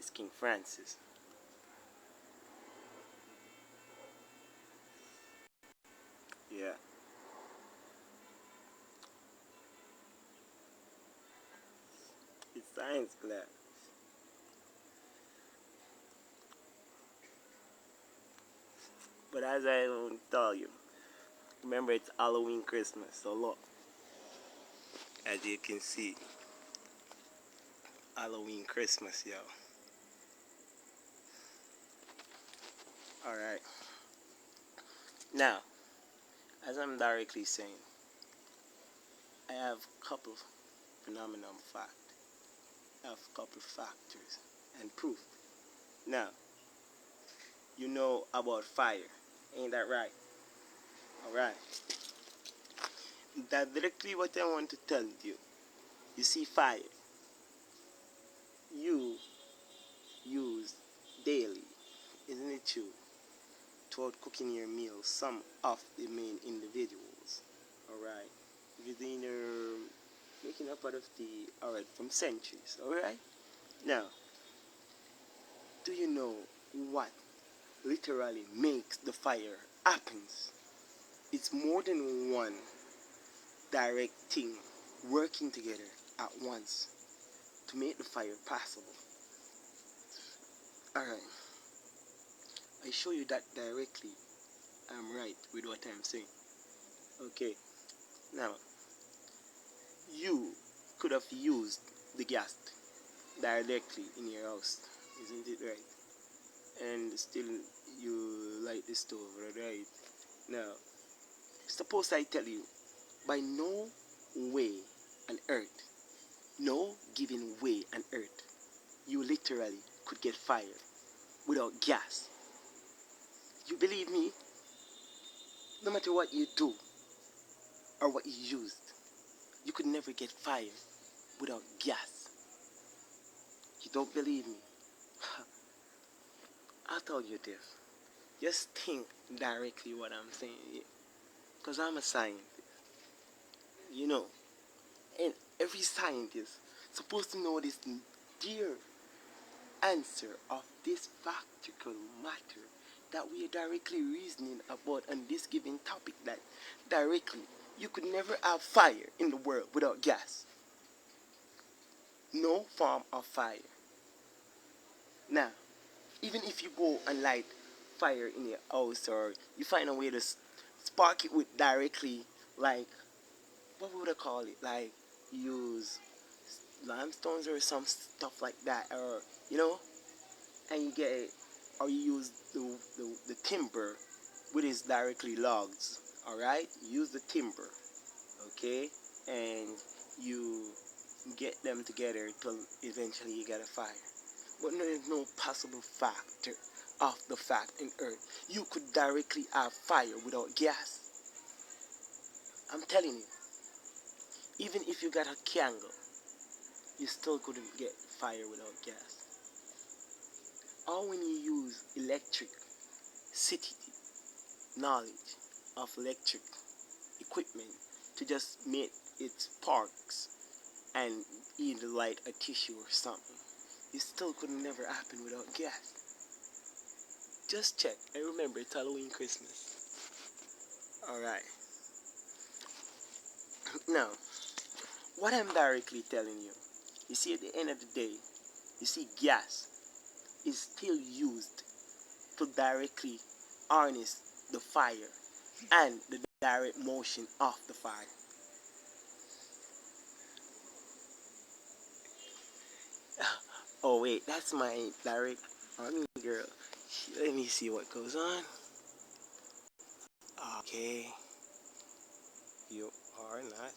is King Francis. Yeah. It's science class. But as I won't tell you, remember it's Halloween Christmas, so look. As you can see, Halloween Christmas, yo. Alright. Now, as I'm directly saying, I have a couple phenomenon fact. I have a couple factors and proof. Now, you know about fire, ain't that right? Alright. That's directly what I want to tell you. You see, fire, you use daily, isn't it true? Toward cooking your meals, some of the main individuals, alright, within making up out of the, alright, from centuries, alright? Now, do you know what literally makes the fire happens? It's more than one direct thing working together at once to make the fire possible. Alright, I show you that directly. I'm right with what I'm saying. Okay, now you could have used the gas directly in your house, isn't it right? And still you light the stove, right? Now, suppose I tell you, by no way on earth, no given way on earth, you literally could get fire without gas. You believe me? No matter what you do or what you used, you could never get fire without gas. You don't believe me? I'll tell you this. Just think directly what I'm saying here. Because I'm a scientist. You know. And every scientist supposed to know this dear answer of this factical matter that we are directly reasoning about on this given topic, that directly you could never have fire in the world without gas. No form of fire. Now, even if you go and light fire in your house, or you find a way to spark it with directly, like, what would I call it? Like, use limestones or some stuff like that, or, you know, and you get it, or you use the timber, which is directly logs, alright? Use the timber, okay? And you get them together till eventually you get a fire. But there is no possible factor of the fact in earth you could directly have fire without gas. I'm telling you, even if you got a candle, you still couldn't get fire without gas. Or when you use electricity, knowledge of electric equipment to just make it sparks and either light a tissue or something, you still could never happen without gas. Just check. I remember it's Halloween Christmas. Alright. Now, what I'm directly telling you, you see, at the end of the day, you see, gas is still used to directly harness the fire and the direct motion of the fire. Oh wait, that's my direct army girl. Let me see what goes on. Okay. You are not.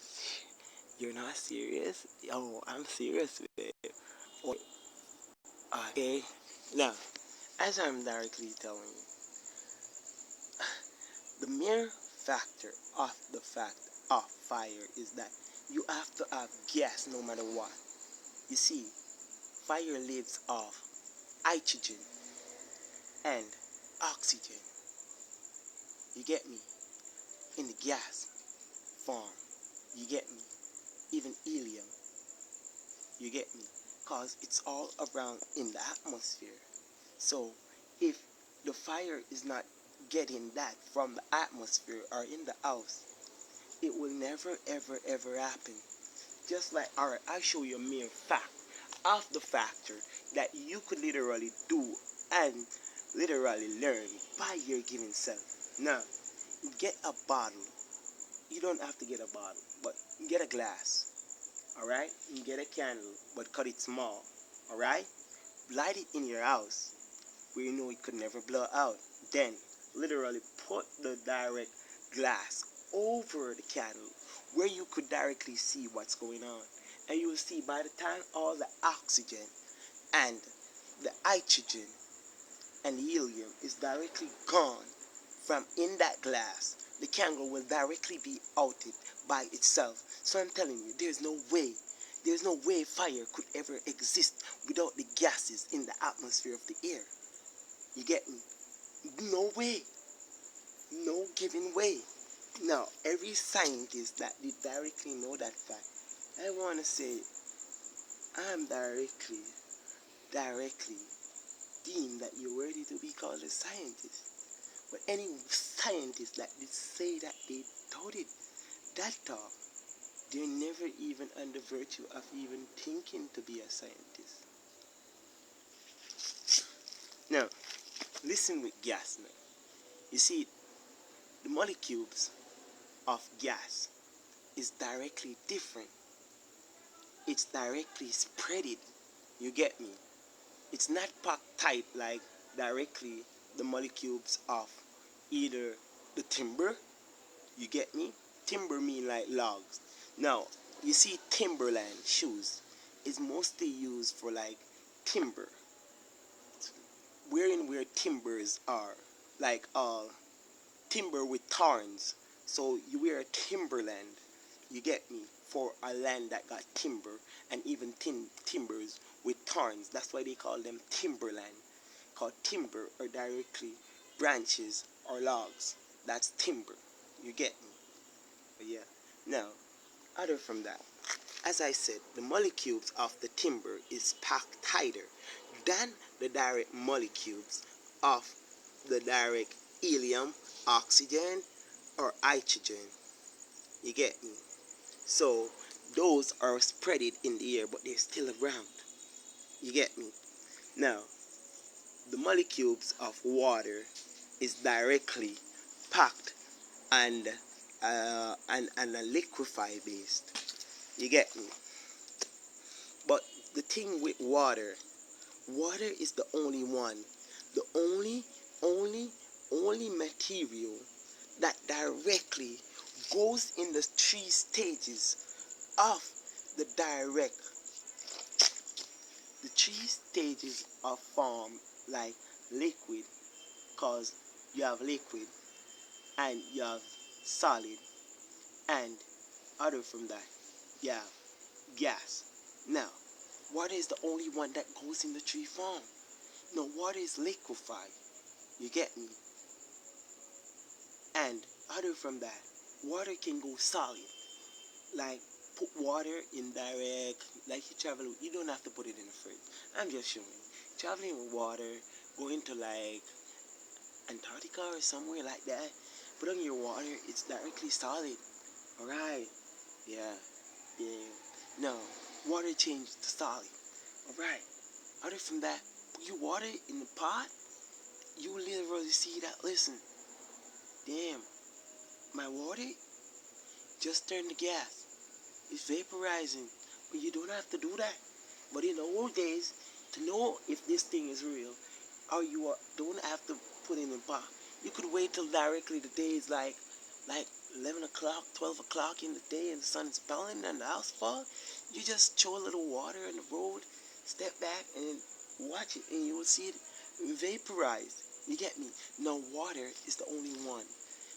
You're not serious? Oh, I'm serious with it. Okay. Now, as I'm directly telling you, the mere factor of the fact of fire is that you have to have gas no matter what. You see, fire lives off hydrogen and oxygen. You get me? In the gas form. You get me? Even helium. You get me? because it's all around in the atmosphere. So if the fire is not getting that from the atmosphere or in the house, it will never ever ever happen. Just like, alright, I'll show you a mere fact of the factor that you could literally do and literally learn by your given self. Now, get a bottle. You don't have to get a bottle, but get a glass. Alright? You get a candle, but cut it small. Alright? Light it in your house where you know it could never blow out. Then, literally put the direct glass over the candle where you could directly see what's going on. And you will see by the time all the oxygen and the hydrogen and the helium is directly gone from in that glass, the candle will directly be outed by itself. So I'm telling you, there's no way fire could ever exist without the gases in the atmosphere of the air. You get me? No way. No given way. Now, every scientist that did directly know that fact, I want to say, I'm directly deemed that you're worthy to be called a scientist. But any scientist that did say that they doubted that talk, they're never even under virtue of even thinking to be a scientist. Now, listen with gas now. You see, the molecules of gas is directly different. It's directly spreaded. You get me? It's not packed tight like directly the molecules of either the timber. You get me? Timber mean like logs. Now, you see Timberland shoes is mostly used for like timber. Where timbers are. Like timber with thorns. So you wear a Timberland. You get me? For a land that got timber and even timbers with thorns. That's why they call them timberland. Called timber or directly branches or logs. That's timber. You get me? But yeah. Now, other from that, as I said, the molecules of the timber is packed tighter than the direct molecules of the direct helium, oxygen, or hydrogen. You get me? So those are spreaded in the air, but they're still around. You get me? Now, the molecules of water is directly packed and a liquefy based. You get me? But the thing with water is the only one, the only material that directly goes in the three stages of the direct. The three stages of form like liquid, cause you have liquid and you have solid, and other from that you have gas. Now, water is the only one that goes in the three form. No, water is liquefied. You get me? And other from that, water can go solid. Like put water in direct, like you travel, you don't have to put it in the fridge. I'm just showing. Traveling with water, going to like Antarctica or somewhere like that, put on your water, it's directly solid. Alright. Yeah. No. Water changed to solid. Alright. Other from that, put your water in the pot, you will literally see that, listen, damn, my water just turned to gas. It's vaporizing. But you don't have to do that. But in the old days, to know if this thing is real, or don't have to put it in a pot. You could wait till directly the day is like 11 o'clock, 12 o'clock in the day and the sun is pelting and the house fall. You just throw a little water in the road, step back and watch it and you will see it vaporize. You get me? Now water is the only one.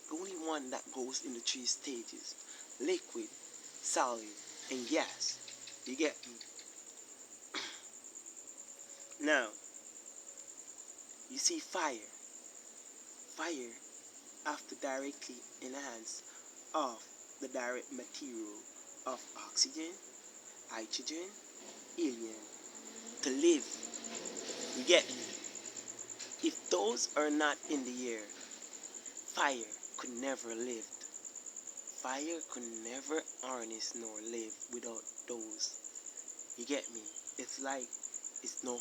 The only one that goes in the three stages. Liquid, solid, and gas. You get me? Now, you see fire. Fire after directly enhanced of the direct material of oxygen, hydrogen, helium, to live. You get me? If those are not in the air, fire could never live. Fire could never harness nor live without those. You get me? It's like it's no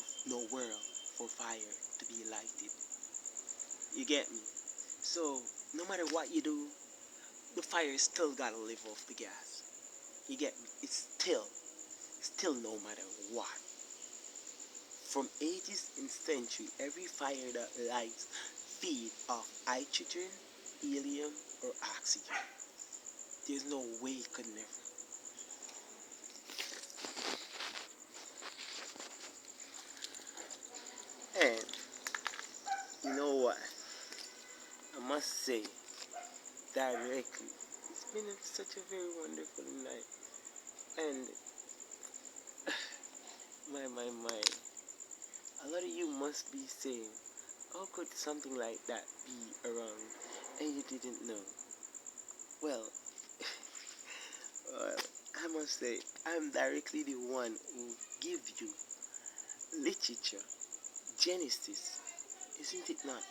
world for fire to be lighted. You get me? So no matter what you do, the fire still gotta live off the gas. You get me? It's still no matter what. From ages and century, every fire that lights feed off hydrogen, helium, or oxygen. There's no way it could never. And you know what? I must say directly, it's been such a very wonderful night. And my, a lot of you must be saying, how could something like that be around and you didn't know? Well, well, I must say, I'm directly the one who gives you literature, Genesis, isn't it not?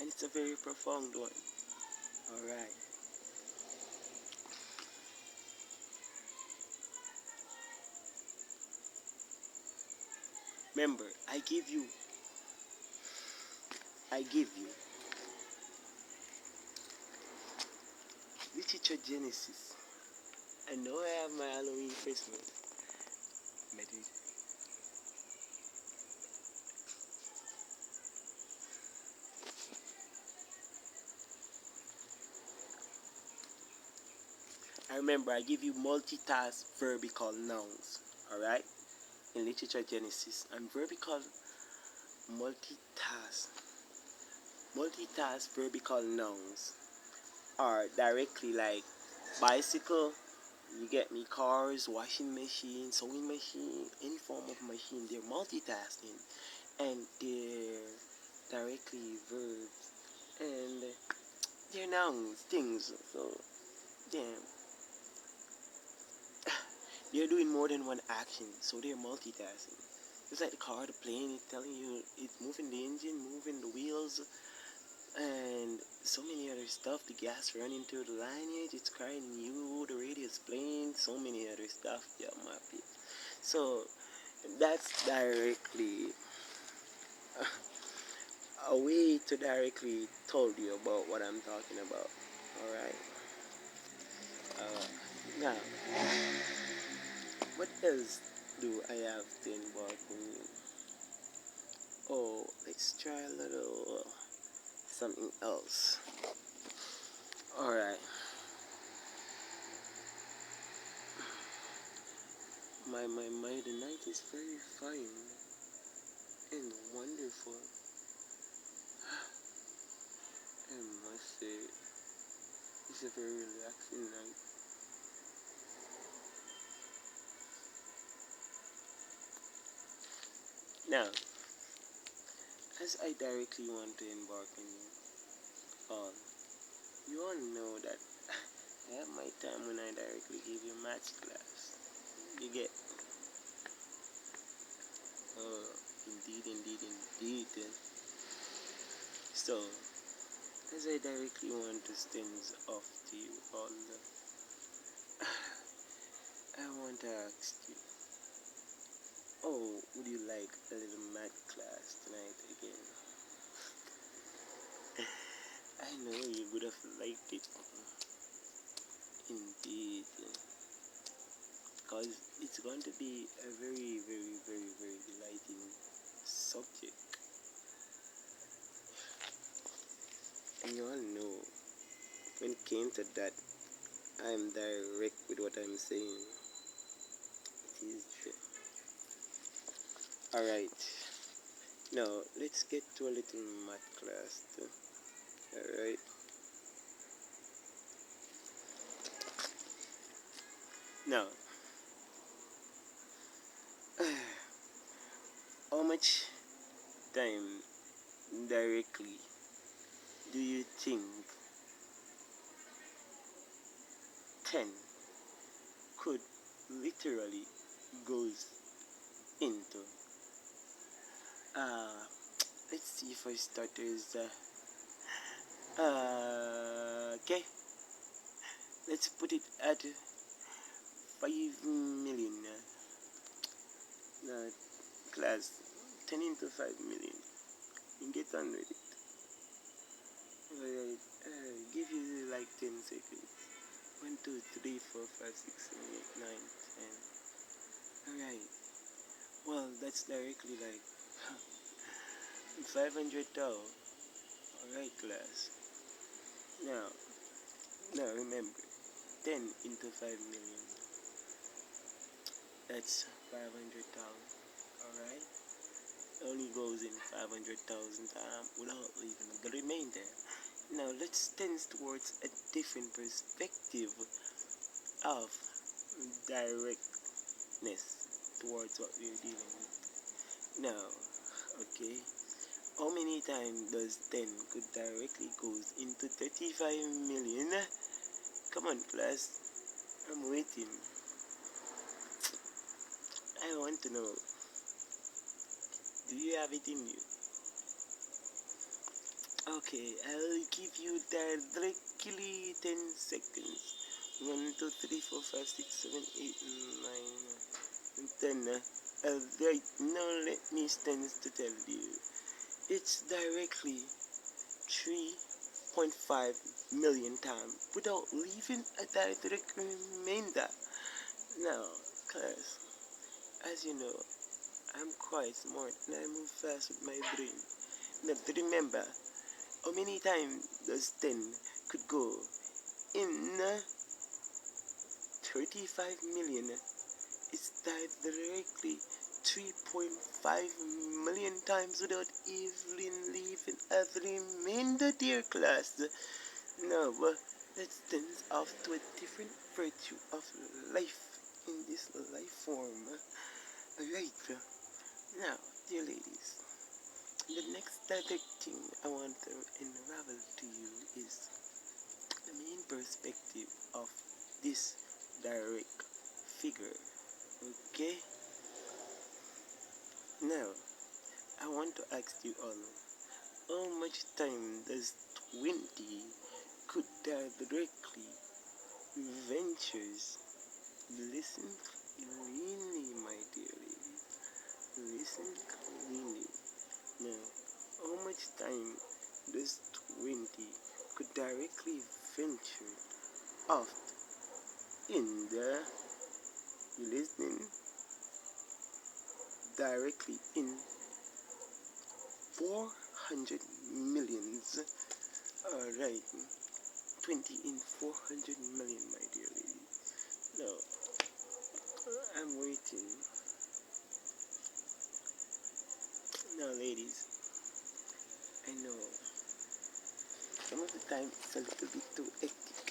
And it's a very profound one. Alright. Remember, I give you literature Genesis. I know I have my Halloween Christmas. I remember I give you multitask verbical nouns. Alright? In literature Genesis. And verbical multitask. Multitask verbical nouns are directly like bicycle, you get me, cars, washing machine, sewing machine, any form of machine, they're multitasking and they're directly verbs and they're nouns, things. So damn, they're doing more than one action, so they're multitasking. It's like the car, the plane, it's telling you it's moving the engine, moving the wheels, and so many other stuff. The gas running through the lineage, it's carrying you, the radio's playing, so many other stuff. Yeah, my people. So that's directly a way to directly told you about what I'm talking about. All right. Now, what else do I have to embark on? Oh, let's try a little something else. All right. The night is very fine and wonderful. I must say, it's a very relaxing night. Now, as I directly want to embark on all, you all know that I have my time when I directly give you maths class. You get, oh, indeed. So, as I directly want to stand off to you all, I want to ask you, oh, would you like a little math class tonight again? I know you would have liked it. Indeed. Because it's going to be a very delighting subject. And you all know, when it came to that, I'm direct with what I'm saying. It is true. Alright. Now, let's get to a little math class too. Alright. Now, how much time directly do you think 10 could literally goes into Uh, let's see for starters. Okay, let's put it at 5 million. Uh, class, 10 into 5 million. You get on with it. Alright, give you like 10 seconds. 1, 2, 3, 4, 5, 6, 7, 8, 9, 10. Alright, well, that's directly like 500 tau. Alright, class. Now, remember, 10 into 5 million. That's 500,000. Alright? Only goes in 500,000 without leaving the remainder. Now let's tend towards a different perspective of directness towards what we're dealing with. Now, okay, how many times does 10 could directly goes into 35 million? Come on, class. I'm waiting. I want to know. Do you have it in you? Okay, I'll give you directly 10 seconds. 1, 2, 3, 4, 5, 6, 7, 8, 9, and 10. Alright, now let me stand to tell you. It's directly 3.5 million times without leaving a direct remainder. Now, class, as you know, I'm quite smart and I move fast with my brain. Now remember, how many times does 10 could go in 35 million? It's directly 3.5 million times without even leaving a remainder, dear class. Now, let's dance off to a different virtue of life in this life form. Alright, now, dear ladies, the next direct thing I want to unravel to you is the main perspective of this direct figure. Okay? Now, I want to ask you all, how much time does 20 could directly ventures? Listen cleanly, my dear ladies. Listen cleanly. Now, how much time does 20 could directly venture off in the, you listening? Directly in 400 millions. Alright, 20 in 400 million, my dear lady. Now, I'm waiting. Now, ladies, I know some of the time it's a little bit too hectic.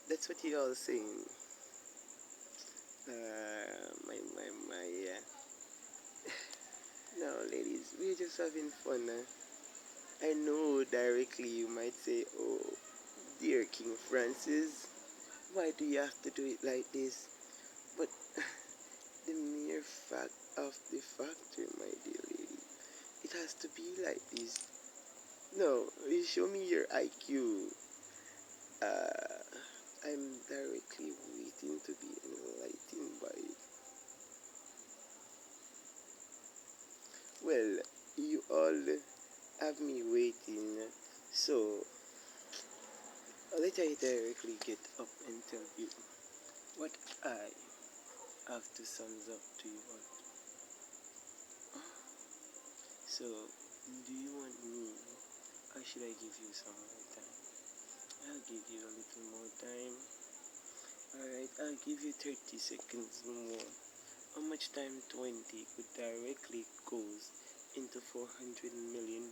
That's what you all saying. My. Now, ladies, we're just having fun. I know directly you might say, oh, dear King Francis, why do you have to do it like this? But the mere fact of the factor, my dear lady, it has to be like this. No, you show me your IQ. I'm directly waiting to be enlightened by it. Well, you all have me waiting, so let I directly get up and tell you what I have to sums up to you all. So, do you want me, or should I give you some more time? I'll give you a little more time. Alright, I'll give you 30 seconds more. How much time 20 could directly goes into $400 million?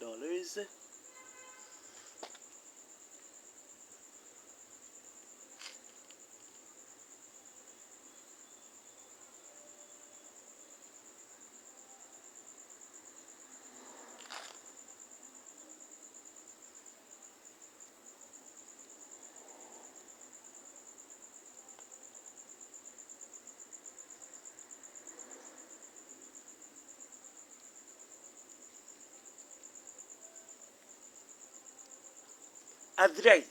Alright.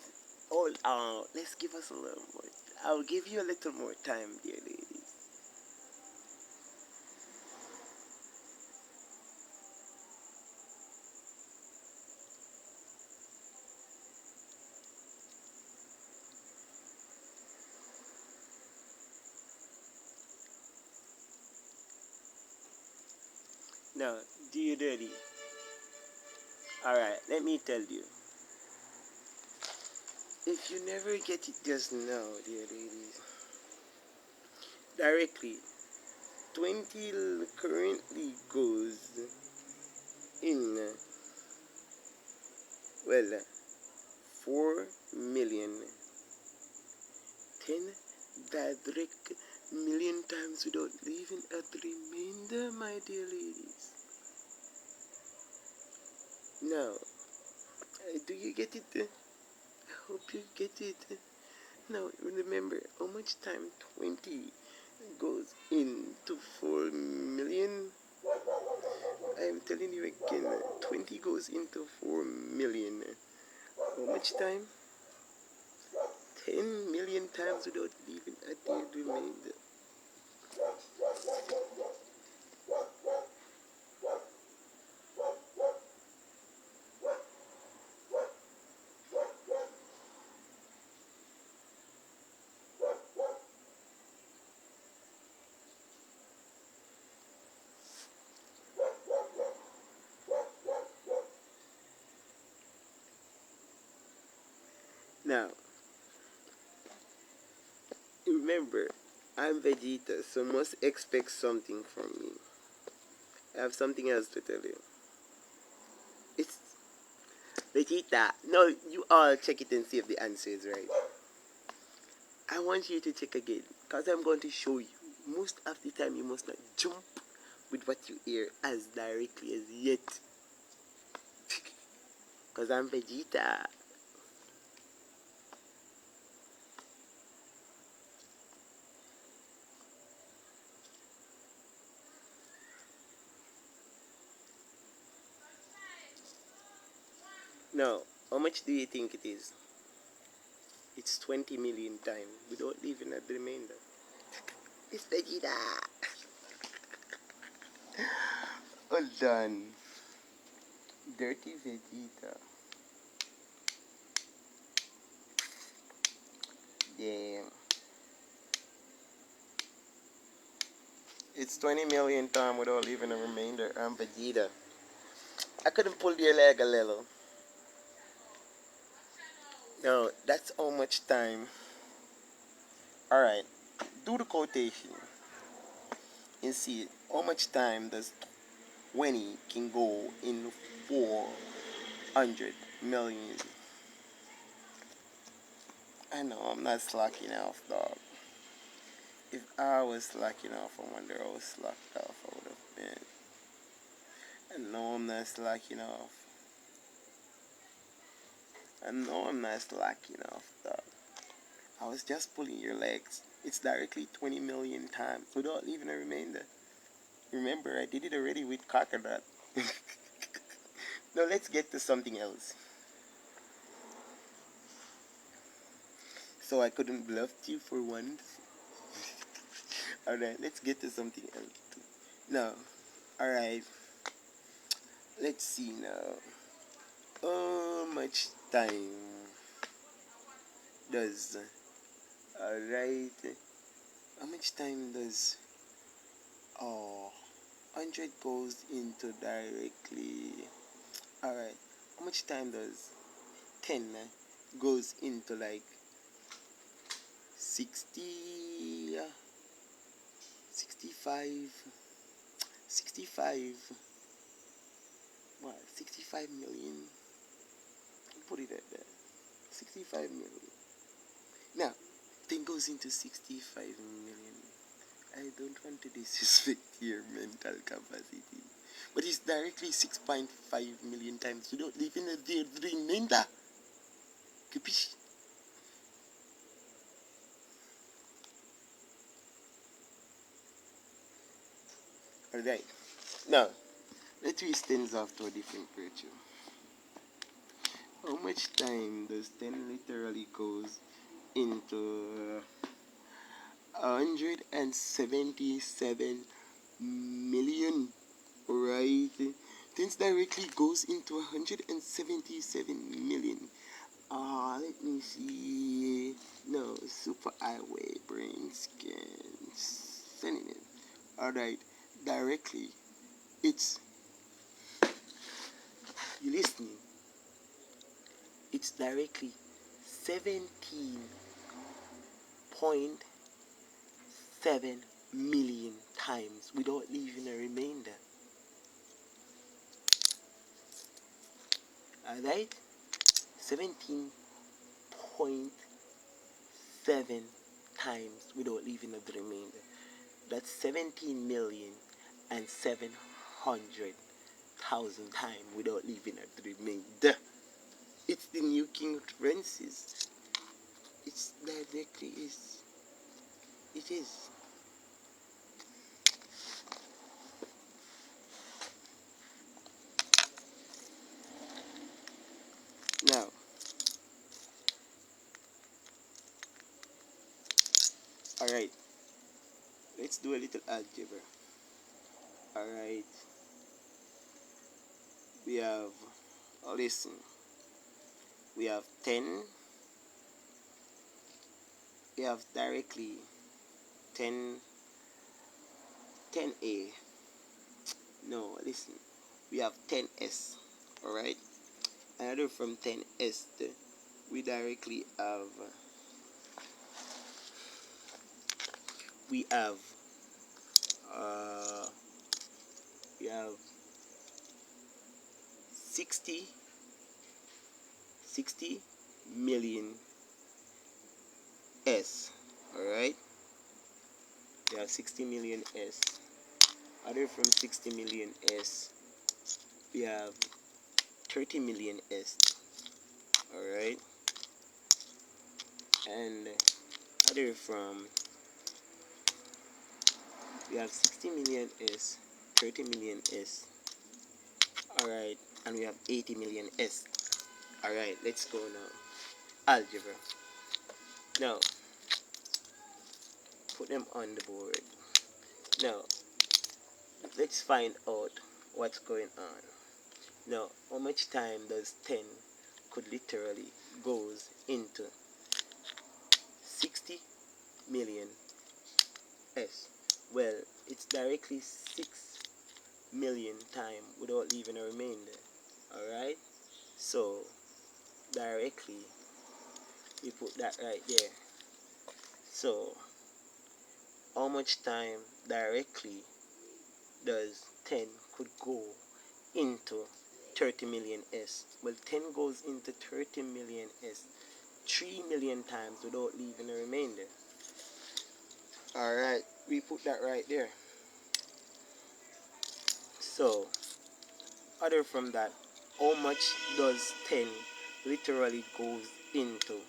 Hold on. Let's give us a little more. I'll give you a little more time, dear ladies. Now, dear lady. Alright, let me tell you. If you never get it just now, dear ladies, directly, 20 currently goes in, well, 4 million, 10 direct million times without leaving a remainder, my dear ladies. Now, do you get it? I hope you get it. Now, remember how much time 20 goes into 4 million? I am telling you again, 20 goes into 4 million. How much time? 10 million times without leaving a dead remainder. Now, remember, I'm Vegeta, so must expect something from me. I have something else to tell you. It's Vegeta. No, you all check it and see if the answer is right. I want you to check again, because I'm going to show you. Most of the time, you must not jump with what you hear as directly as yet. Because I'm Vegeta. Now, how much do you think it is? It's 20 million times without leaving a remainder. It's Vegeta. Hold on. Dirty Vegeta. Damn. It's 20 million times without leaving a remainder. I'm Vegeta. I couldn't pull your leg a little. No, that's how much time. Alright. Do the quotation. And see how much time does 20 can go in 400 million. I know I'm not slacking off, dog. If I was slacking off, I wonder how slacked off I would have been. I know I'm not slacking off. I know I'm not slacking off, dog. I was just pulling your legs. It's directly 20 million times without leaving a remainder. Remember, I did it already with Cockadot. Now let's get to something else. So I couldn't bluff you for once. Alright, let's get to something else. Now, alright. Let's see now. How much time does... Alright. How much time does... 100 goes into directly... Alright. How much time does 10 goes into like 60... 65... 65... What? 65 million? Put it at that. 65 million. Now, 10 goes into 65 million. I don't want to disrespect your mental capacity. But it's directly 6.5 million times without leaving the remainder. Capiche? Alright. Now, let's twist things off to a different virtue. How much time does 10 literally goes into 177 million, right? 10 directly goes into 177 million. Let me see. No, super highway brain scans. Sending it. Alright, directly. It's, you listening? It's directly 17.7 million times without leaving a remainder. Alright? 17.7 times without leaving a remainder. That's 17,700,000 times without leaving a remainder. It's the new King Francis. It's directly is. It is. Now, alright, let's do a little algebra. Alright, we have, listen, we have 10, we have directly 10, 10a. No, listen, we have 10s. Alright, another from 10s, we directly have, we have, uh, we have 60 million S. Alright? We have 60 million S. Other from 60 million S, we have 30 million S. Alright? And other from, we have 60 million S, 30 million S. Alright? And we have 80 million S. Alright, let's go now. Algebra. Now, put them on the board. Now, let's find out what's going on. Now, how much time does 10 could literally goes into 60 million S? Well, it's directly 6 million time without leaving a remainder. Alright? So, directly, we put that right there. So, how much time directly does 10 could go into 30 million S? Well, 10 goes into 30 million S 3 million times without leaving a remainder. Alright, we put that right there. So, other from that, how much does 10 literally goes into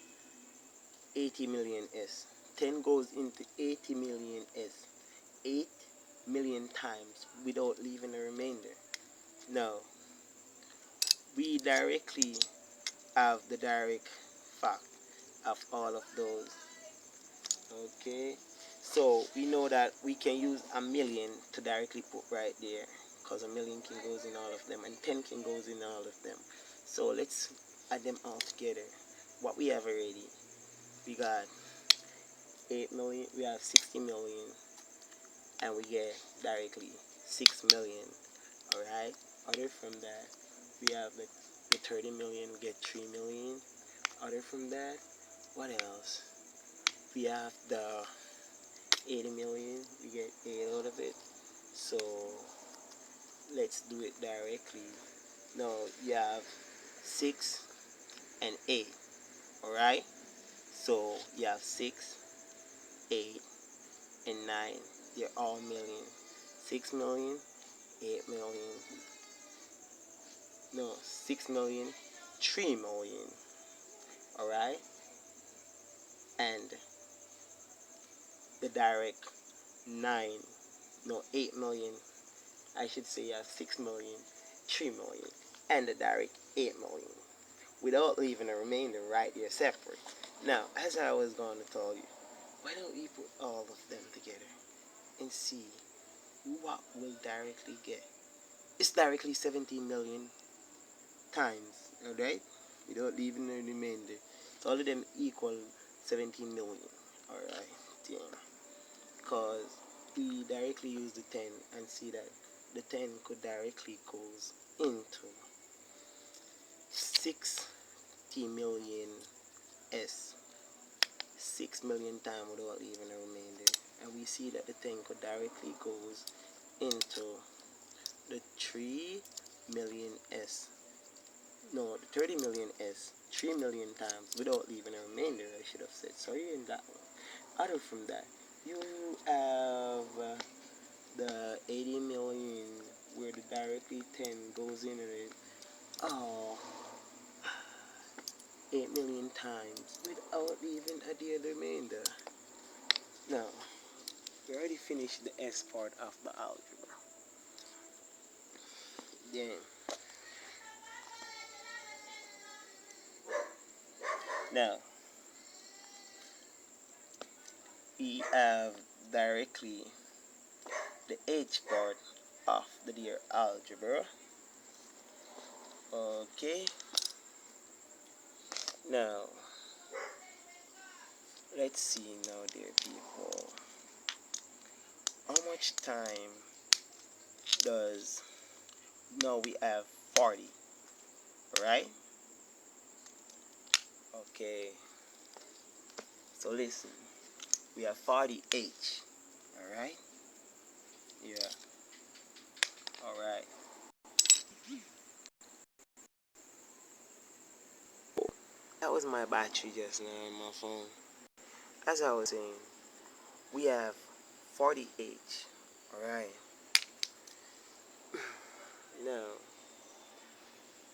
80 million S? 10 goes into 80 million S 8 million times without leaving a remainder. Now, we directly have the direct fact of all of those. Okay, so we know that we can use a million to directly put right there, because a million can goes in all of them and 10 can goes in all of them. So let's add them all together. What we have already, we got 8 million, we have 60 million, and we get directly 6 million. Alright, other from that, we have the 30 million, we get 3 million. Other from that, what else? We have the 80 million, we get 8 out of it. So let's do it directly. Now you have 6 and 8. Alright, so you have 6, 8, and 9. They're all million. 6 million, 8 million, no, 6 million, 3 million. Alright, and the direct 9, no, 8 million, I should say you have 6 million, 3 million, and the direct 8 million. without leaving a remainder right there separate. Now, as I was going to tell you, why don't we put all of them together and see what we'll directly get? It's directly 17 million times, alright? Without leaving a remainder. So all of them equal 17 million, alright? Yeah. Because we directly use the 10 and see that the 10 could directly goes into 60 million S, 6 million times without leaving a remainder, and we see that the 10 could directly goes into the 3 million S, no, the 30 million S 3 million times without leaving a remainder. I should have said sorry in that one. Other from that, you have the 80 million where the directly 10 goes into it. Oh, 8 million times without leaving a dear remainder. Now, we already finished the S part of the algebra. Then, now, we have directly the H part of the dear algebra. Okay. Now, let's see now, dear people. How much time does, now we have 40, right? Okay. So listen, we have 40H, alright? Yeah, alright. That was my battery just now on my phone. As I was saying, we have 40H, alright? Now,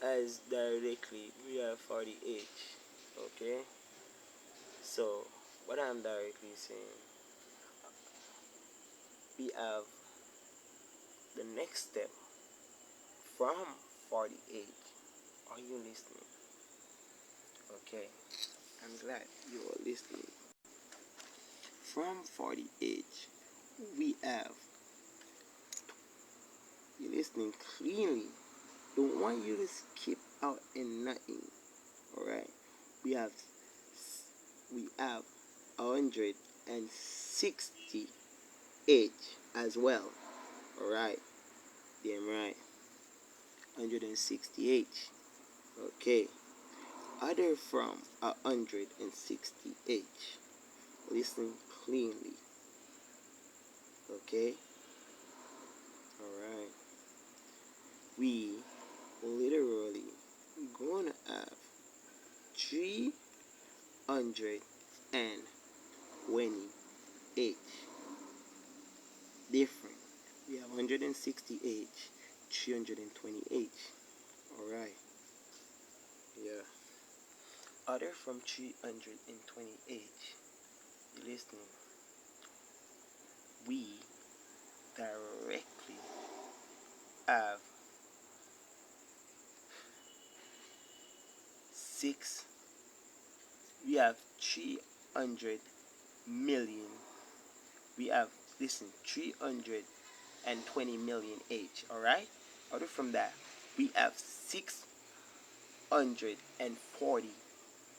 as directly, we have 40H, okay? So, what I'm directly saying, we have the next step from 40H. Are you listening? Okay, I'm glad you are listening. From 40H, we have, you listening cleanly. Don't want you to skip out in nothing. Alright. We have 160H as well. Alright. Damn right. 160H. Okay. Other from 160H. Listen cleanly. Okay. Alright. We literally gonna have 320H different. We have 160H, 320H. Alright. Yeah. Other from 320H. You listening? We directly have 6. We have 300 million. We have, listen, 320 million H. Alright? Other from that, we have 640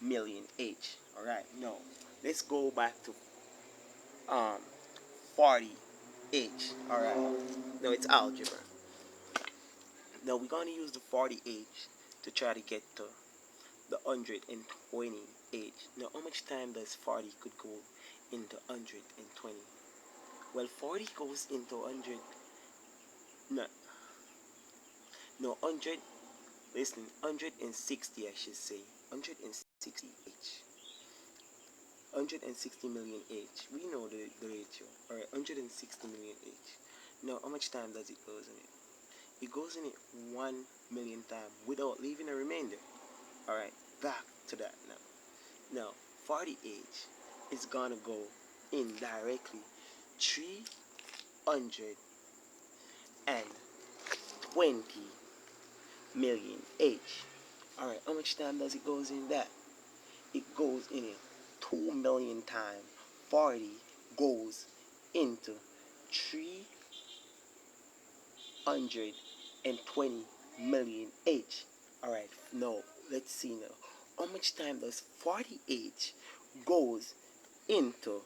million H. Alright, no. Let's go back to 40H. Alright. No, it's algebra. Now we're gonna use the 40H to try to get to the 120H. Now how much time does 40 could go into 120? Well, 40 goes into 100. No, 100. Listen, 160 I should say. 160H. 160 million H. We know the ratio. Alright, 160 million H. Now, how much time does it goes in it? It goes in it 1 million times without leaving a remainder. Alright, back to that now. Now, 40H is gonna go in directly 320 million H. Alright, how much time does it goes in that? It goes in it 2 million time. 40 goes into 320 million H. Alright, now let's see now. How much time does 40 H goes into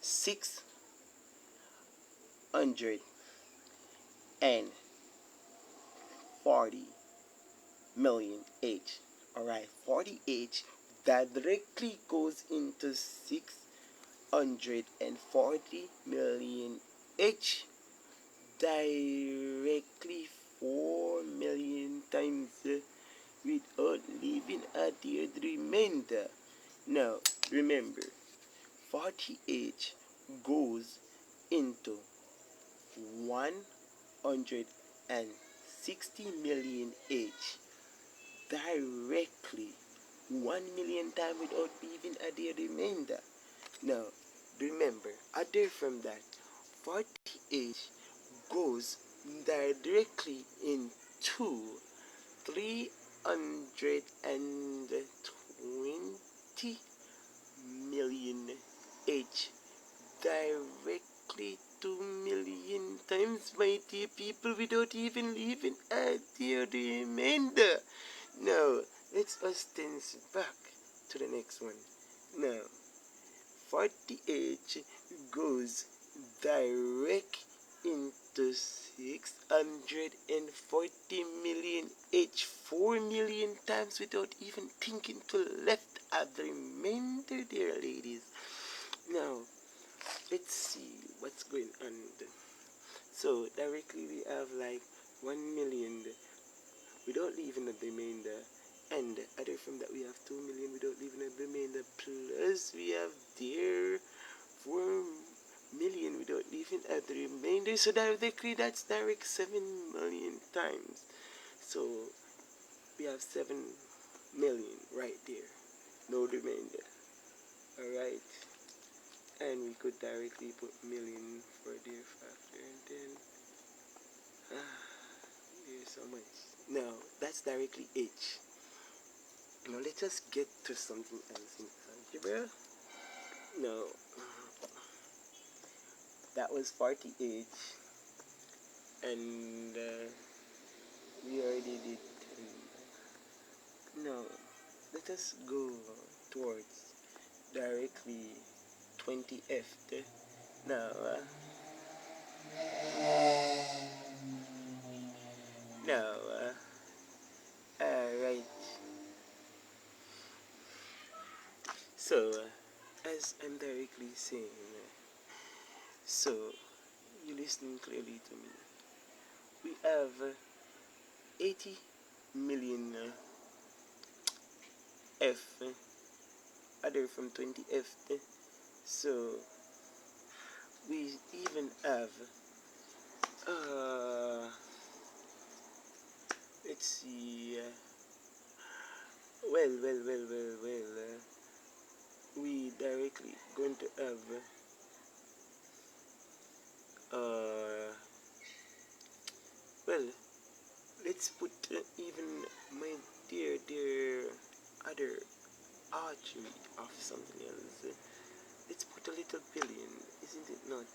640 million H? Alright, 40 H directly goes into 640 million H, directly 4 million times without leaving a dead remainder. Now remember, 40 H goes into 160 million H, directly 1 million times without leaving a dead remainder. Now remember, other from that, 40 H goes directly into 320 million H, directly 2 million times, my dear people, without even leaving a dear remainder. Now let's us dance back to the next one. Now 40 H goes direct into 640 million H, 4 million times without even thinking to left at the remainder, dear ladies. Now let's see what's going on. So directly we have like 1 million without leaving the remainder, and other from that we have 2 million without leaving the remainder, plus we have there 4 million without leaving at the remainder. So directly that's direct 7 million times. So we have 7 million right there, no remainder. Alright, and we could directly put million for their factor, and then here's so much. Now that's directly H. Now let us get to something else in algebra. Now that was 40 H, and we already did 10. Now let us go towards directly 20F. Now alright. So as I'm directly saying, so you listening clearly to me. We have 80 million F other from 20F. So we even have let's see, we directly going to have let's put even my dear other archery of something else. Let's put a little billion, isn't it not?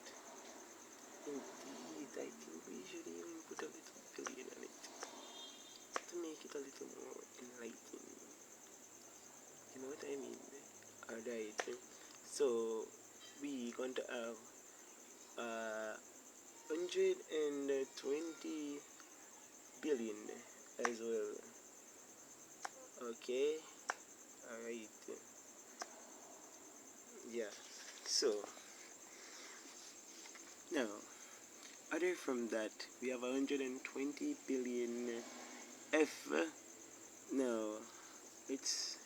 Indeed, I think we should even put a little billion on it to make it a little more enlightening. You know what I mean? Alright, so we going to have 120 billion as well. Okay, alright. Yeah, so now other from that we have 120 billion F. Now let's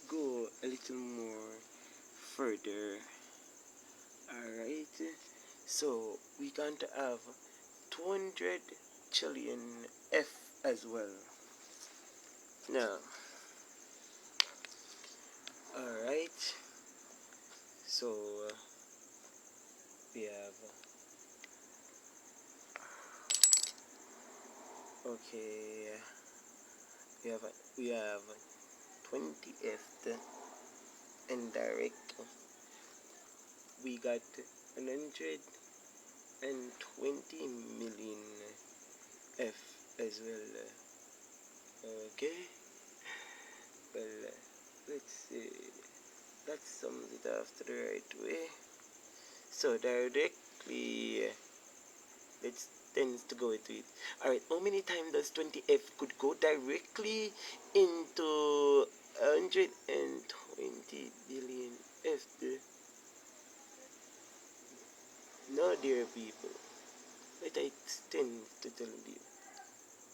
go a little more further. Alright, so we're going to have 200 trillion F as well. Now alright, so we have okay, we have 20th and direct. We got 120 million F as well. Okay, well, let's see. That sums it after the right way. So directly, let's tends to go into it. Alright, how many times does 20F could go directly into 120 billion F? No, dear people, let I tend to tell you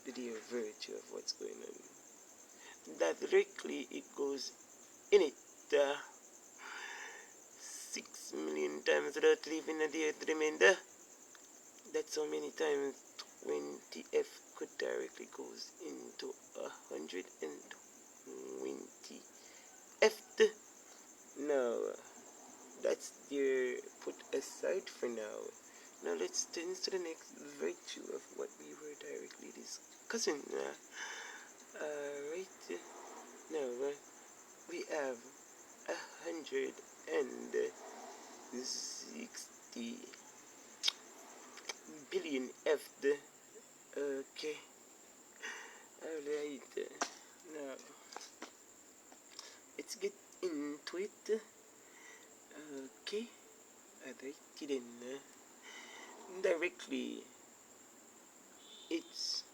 the dear virtue of what's going on. Directly it goes in it 6 million times without leaving a dear remainder. That's how many times 20F could directly goes into 120 F. Now, that's their put aside for now. Now let's turn to the next virtue of what we were directly discussing. Right now, we have 160 billion F. Okay. Alright. Now, let's get into it. Okay. Alright, then. Directly, it's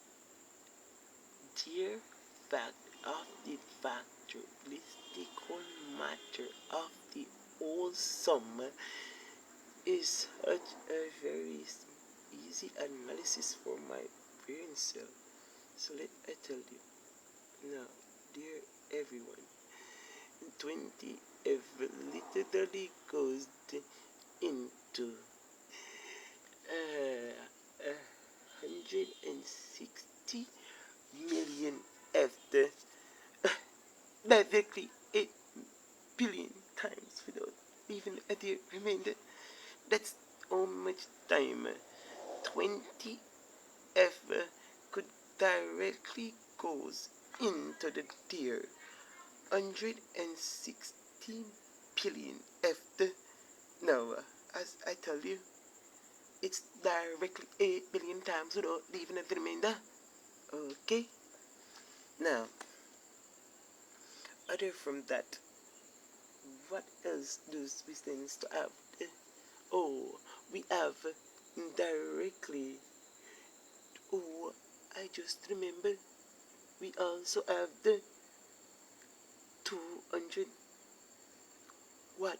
dear fact of the factoristical matter of the whole sum is such a very easy analysis for my brain cell. So let I tell you now, dear everyone, 20 literally goes into 160 million F directly 8 billion times without even a dear remainder. That's how much time 20 F could directly goes into the dear 160 billion F. Now, as I tell you, it's directly 8 billion times without leaving a remainder. Okay? Now, other from that, what else does we stand to have? Oh, we have directly. Oh, I just remember. We also have the 200. What?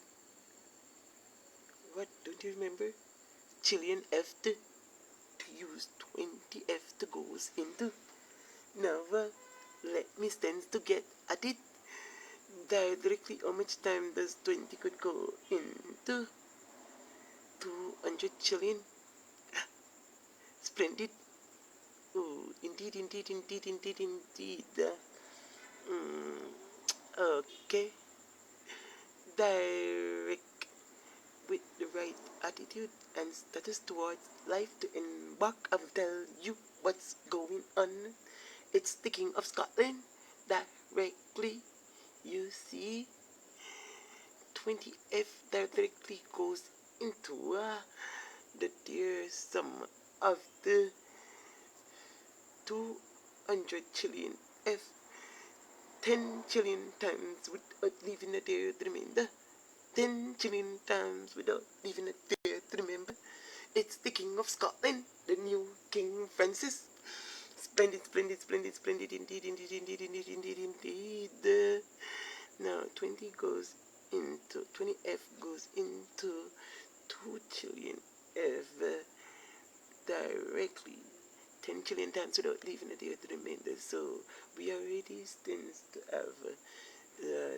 What? Don't you remember? Chilean F to use 20 F to goes into. Now, let me stand to get at it. Directly, how much time does 20 could go into? 200 trillion. Splendid. Oh, indeed, indeed, indeed, indeed, indeed. Okay. Direct with the right attitude and status towards life to embark and tell you what's going on. It's the King of Scotland. Directly, you see, 20F directly goes into the dear sum of the 200 trillion F 10 trillion times without leaving a dear remainder. 10 trillion times without leaving a dear remember. It's the King of Scotland, the new King Francis. Splendid, splendid, splendid, splendid, indeed, indeed, indeed, indeed, indeed, indeed. Now, 20F goes into 2 trillion F directly 10 trillion times without leaving a dear remainder. So, we already stands to have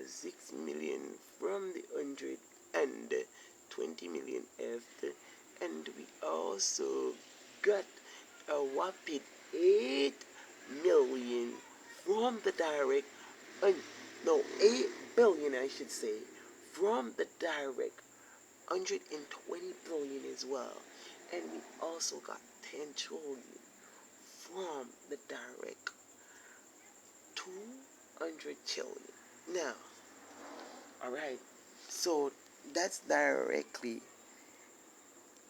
6 million from the 120 million F, and we also got a whopping 8 million from the direct, no, 8 billion I should say, from the direct 120 billion as well, and we also got 10 trillion from the direct 200 trillion. Now, alright, so that's directly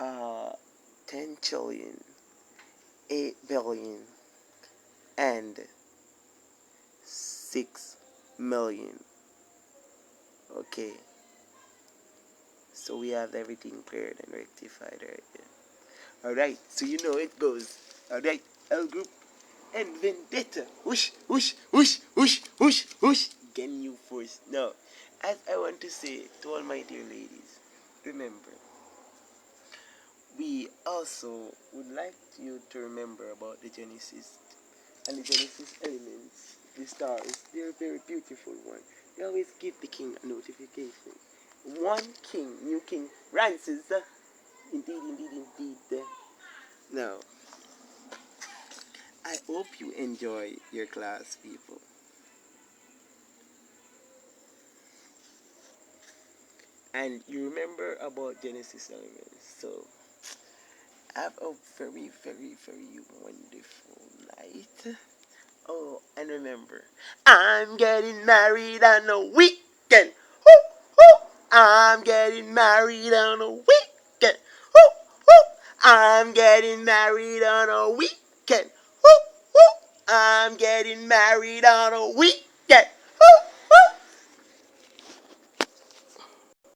uh 10 trillion, 8 billion, and 6 million. Okay, so we have everything cleared and rectified right here. Alright, so you know it goes. Alright, L group and vendetta. Whoosh, whoosh, whoosh, whoosh, whoosh, whoosh. Getting you first. Now, as I want to say to all my dear ladies, remember, we also would like you to remember about the Genesis and the Genesis elements, the stars. They're a very beautiful one. They always give the king a notification. One king, new King Francis. Indeed, indeed, indeed. Now, I hope you enjoy your class, people. And you remember about Genesis elements. So, have a very, very, very wonderful night. Oh, and remember, I'm getting married on a weekend. Woo, woo. I'm getting married on a weekend. Woo, woo. I'm getting married on a weekend. Woo, woo. I'm getting married on a weekend. Woo.